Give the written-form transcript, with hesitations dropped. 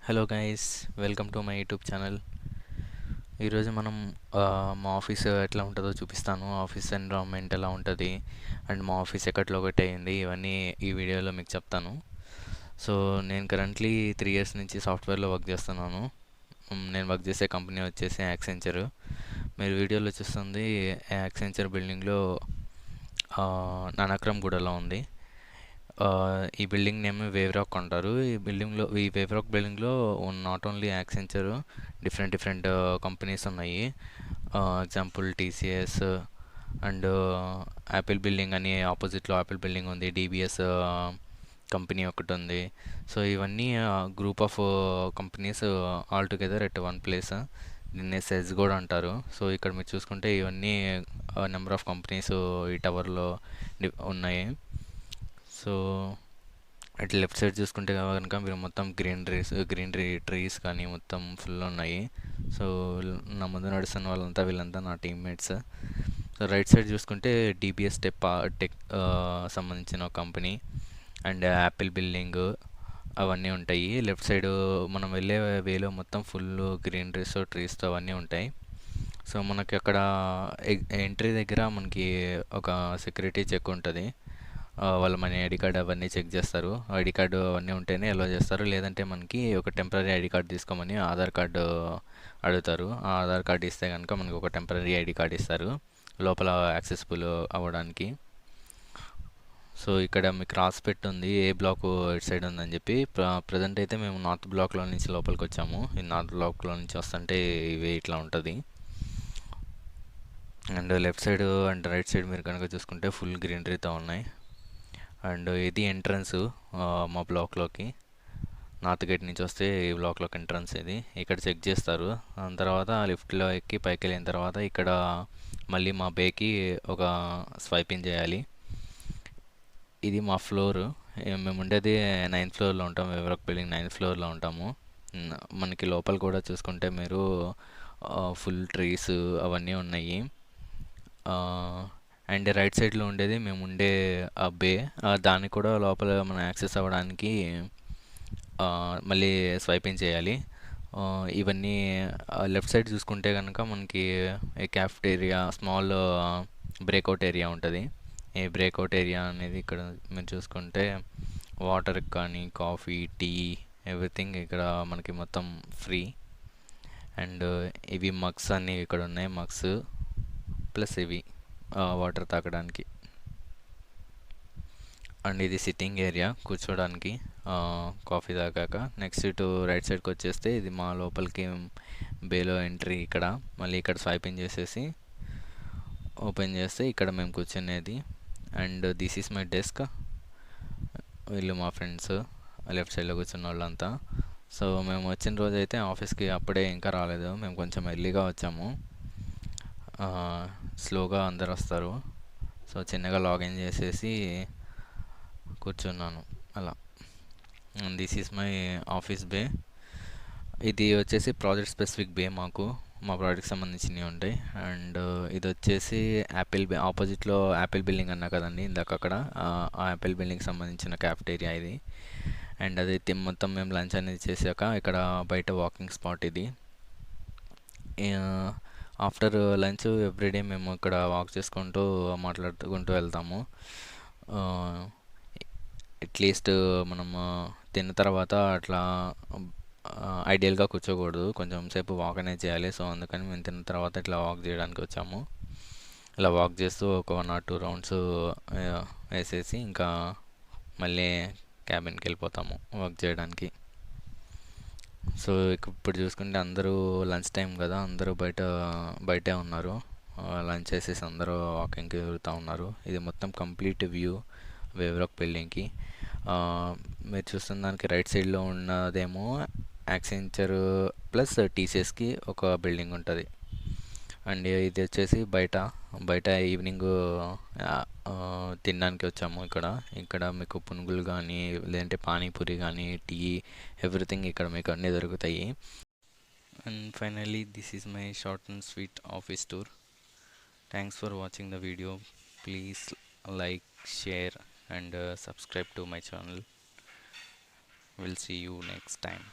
Hello guys, welcome to my YouTube channel. ఈరోజు మనం మా ఆఫీస్ ఎట్లా ఉంటుందో చూపిస్తాను. ఆఫీస్ ఎన్విరాన్మెంట్ ఎలా ఉంటుంది అండ్ మా ఆఫీస్ ఎక్కట్లో ఒకటి అయింది, ఇవన్నీ ఈ వీడియోలో మీకు చెప్తాను. సో నేను కరెంట్లీ 3 ఇయర్స్ నుంచి సాఫ్ట్వేర్లో వర్క్ చేస్తున్నాను. నేను వర్క్ చేసే కంపెనీ వచ్చేసి యాక్సెంచర్. మీరు వీడియోలో చూస్తుంది యాక్సెంచర్ బిల్డింగ్లో నానక్రమ్ గూడలో ఉంది. ఈ బిల్డింగ్ నేమ్ వేవ్ రాక్ అంటారు. ఈ వేవ్ రాక్ బిల్డింగ్లో not only Accenture, different different companies ఉన్నాయి. Example TCS and Apple building అని ఆపోజిట్లో యాపిల్ బిల్డింగ్ ఉంది. డీబీఎస్ కంపెనీ ఒకటి ఉంది. సో ఇవన్నీ group of companies all together at one place. దీన్ని సెజ్ కూడా అంటారు. సో ఇక్కడ మీరు చూసుకుంటే ఇవన్నీ నెంబర్ ఆఫ్ కంపెనీస్ ఈ టవర్లో ఉన్నాయి. సో అటు లెఫ్ట్ సైడ్ చూసుకుంటే కనుక మీరు మొత్తం గ్రీనరీ ట్రీస్ కానీ మొత్తం ఫుల్ ఉన్నాయి. సో నా ముందు నడుస్తున్న వాళ్ళంతా వీళ్ళంతా నా టీమ్మేట్స్. సో రైట్ సైడ్ చూసుకుంటే డీబీఎస్ టెక్ సంబంధించిన ఒక కంపెనీ అండ్ యాపిల్ బిల్డింగ్ అవన్నీ ఉంటాయి. లెఫ్ట్ సైడ్ మనం వెళ్ళే వేలో మొత్తం ఫుల్ గ్రీనరీస్ ట్రీస్తో అవన్నీ ఉంటాయి. సో మనకి అక్కడ ఎంట్రీ దగ్గర మనకి ఒక సెక్యూరిటీ చెక్ ఉంటుంది. వాళ్ళు మన ఐడి కార్డ్ అవన్నీ చెక్ చేస్తారు. ఐడి కార్డు అవన్నీ ఉంటేనే అలో చేస్తారు. లేదంటే మనకి ఒక టెంపరీ ఐడి కార్డ్ తీసుకోమని ఆధార్ కార్డు అడుగుతారు. ఆ ఆధార్ కార్డు ఇస్తే కనుక మనకు ఒక టెంపరీ ఐడి కార్డ్ ఇస్తారు లోపల యాక్సెసిబుల్ అవ్వడానికి. సో ఇక్కడ మీకు రాసి పెట్టుంది ఏ బ్లాక్ ఇటు సైడ్ ఉందని చెప్పి. ప్రజెంట్ అయితే మేము నార్త్ బ్లాక్లో నుంచి లోపలికి వచ్చాము. ఈ నార్త్ బ్లాక్లో నుంచి వస్తుంటే ఇవి ఇట్లా ఉంటుంది. And left side and right side మీరు కనుక చూసుకుంటే ఫుల్ గ్రీనరీతో ఉన్నాయి. అండ్ ఇది ఎంట్రన్స్ మా బ్లాక్లోకి. నార్త్ గేట్ నుంచి వస్తే ఈ బ్లాక్లోకి ఎంట్రన్స్ ఇది. ఇక్కడ చెక్ చేస్తారు. దాని తర్వాత లిఫ్ట్లో ఎక్కి పైకి వెళ్ళిన తర్వాత ఇక్కడ మళ్ళీ మా బేకి ఒక స్వైపింగ్ చేయాలి. ఇది మా ఫ్లోర్. మేము ఉండేది 9th ఫ్లోర్లో ఉంటాము. ఎవరొక బిల్డింగ్ 9th ఫ్లోర్లో ఉంటాము. మనకి లోపల కూడా చూసుకుంటే మీరు ఫుల్ ట్రీస్ అవన్నీ ఉన్నాయి. అండ్ రైట్ సైడ్లో ఉండేది మేము ఉండే బే. దాన్ని కూడా లోపల మనం యాక్సెస్ అవ్వడానికి మళ్ళీ స్వైపింగ్ చేయాలి. ఇవన్నీ లెఫ్ట్ సైడ్ చూసుకుంటే కనుక మనకి క్యాఫ్టేరియా స్మాల్ బ్రేక్అవుట్ ఏరియా ఉంటుంది. ఈ బ్రేక్అవుట్ ఏరియా అనేది ఇక్కడ మీరు చూసుకుంటే వాటర్ కానీ కాఫీ టీ ఎవ్రీథింగ్ ఇక్కడ మనకి మొత్తం ఫ్రీ. అండ్ ఇవి మగ్స్ అన్నీ ఇక్కడ ఉన్నాయి. మగ్స్ ప్లస్ ఇవి వాటర్ తాగడానికి. అండ్ ఇది సిట్టింగ్ ఏరియా కూర్చోడానికి కాఫీ తాగాక. నెక్స్ట్ ఇటు రైట్ సైడ్కి వచ్చేస్తే ఇది మా లోపలికి బేలో ఎంట్రీ. ఇక్కడ మళ్ళీ ఇక్కడ స్వైపింగ్ చేసేసి ఓపెన్ చేస్తే ఇక్కడ మేము కూర్చునేది. And this is my desk. వీళ్ళు మా ఫ్రెండ్స్ లెఫ్ట్ సైడ్లో కూర్చున్న వాళ్ళంతా. సో మేము వచ్చిన రోజు అయితే ఆఫీస్కి అప్పుడే ఇంకా రాలేదు. మేము కొంచెం ఎర్లీగా వచ్చాము. స్లోగా అందరు వస్తారు. సో చిన్నగా లాగిన్ చేసేసి కూర్చున్నాను అలా. దిస్ ఈజ్ మై ఆఫీస్ బే. ఇది వచ్చేసి ప్రాజెక్ట్ స్పెసిఫిక్ బే. మా ప్రాజెక్ట్కి సంబంధించినవి ఉంటాయి. అండ్ ఇది వచ్చేసి యాపిల్ బే. ఆపోజిట్లో యాపిల్ బిల్డింగ్ అన్నా కదండి ఇందాక, అక్కడ ఆ యాపిల్ బిల్డింగ్కి సంబంధించిన క్యాఫ్టేరియా ఇది. అండ్ అది మొత్తం మేము లంచ్ అనేది చేశాక ఇక్కడ బయట వాకింగ్ స్పాట్ ఇది. ఆఫ్టర్ లంచ్ ఎవ్రీడే మేము ఇక్కడ వాక్ చేసుకుంటూ మాట్లాడుకుంటూ వెళ్తాము. అట్లీస్ట్ మనం తిన్న తర్వాత అట్లా ఐడియల్గా కూర్చోకూడదు, కొంచెం సేపు వాక్ అనేది చేయాలి. సో అందుకని మేము తిన్న తర్వాత ఇట్లా వాక్ చేయడానికి వచ్చాము. ఇలా వాక్ చేస్తూ ఒక 1 or 2 రౌండ్స్ వేసేసి ఇంకా మళ్ళీ క్యాబిన్కి వెళ్ళిపోతాము వర్క్ చేయడానికి. సో ఇప్పుడు చూసుకుంటే అందరూ లంచ్ టైం కదా, అందరూ బయటే ఉన్నారు. లంచ్ చేసేసి అందరూ వాకింగ్కి వెళ్తూ ఉన్నారు. ఇది మొత్తం కంప్లీట్ వ్యూ వేవ్ రాక్ బిల్డింగ్కి. మీరు చూస్తున్న దానికి రైట్ సైడ్లో ఉన్నదేమో యాక్సెంచర్ ప్లస్ టీసీఎస్కి ఒక బిల్డింగ్ ఉంటుంది. అండ్ ఇది వచ్చేసి బయట ఈవినింగ్ తినడానికి వచ్చాము. ఇక్కడ మీకు పునుగులు కానీ లేదంటే పానీపూరి కానీ టీ ఎవ్రీథింగ్ ఇక్కడ మీకు అన్నీ దొరుకుతాయి. And finally this is my short and sweet office tour. Thanks for watching the video. Please like, share and subscribe to my channel. We'll see you next time.